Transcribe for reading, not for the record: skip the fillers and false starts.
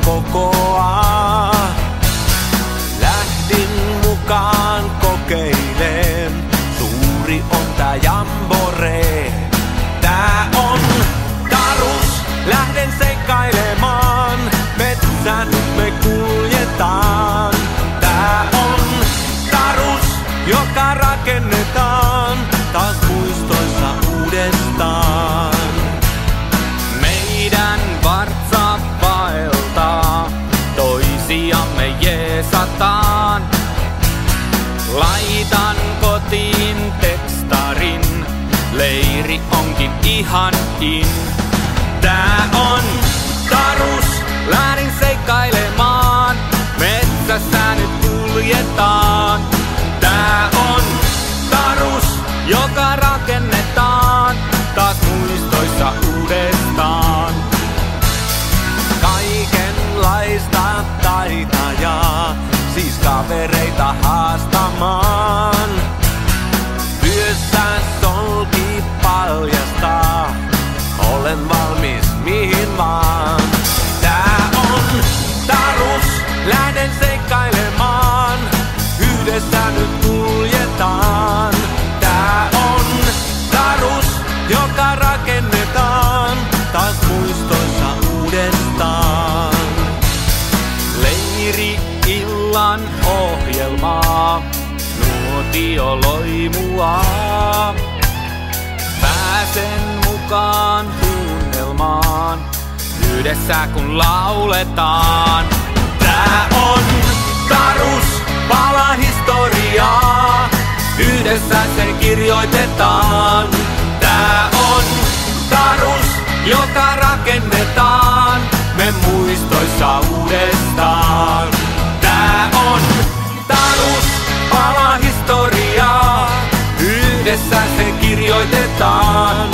kokoaa. Lähdin mukaan kokeileen, suuri on tää jamboree. Tää on Tarus, lähden seikkailemaan, metsän me kuljetaan. Tää on Tarus, joka rakennetaan taas muistoissa uudestaan. Meidän vartsa vaeltaa, toisiamme jeesataan. Laitan kotiin tekstarin, leiri onkin ihan in. Tää on Tarus, lähdin seikkailemaan, metsässä nyt kuljetaan. Tää on Tarus, joka rakennetaan taas muistoissa uudestaan. Kaikenlaista taitajaa, siis kavereita haastamaan. Työssä solki paljastaa, olen valmis mihin vaan. Tää on Tarus, lähden seikkailemaan, yhdessä nyt kuljetaan. Tää on Tarus, joka rakennetaan taas muistoissa uudestaan. Leiri illan ohjelmaa, nuotio loimua. Pääsen mukaan tunnelmaan, yhdessä kun lauletaan. Tää on Tarus, pala historiaa, yhdessä se kirjoitetaan. Tää on Tarus, joka rakennetaan me muistoissa uudestaan. Tää on Tarus, pala historiaa, yhdessä se kirjoitetaan.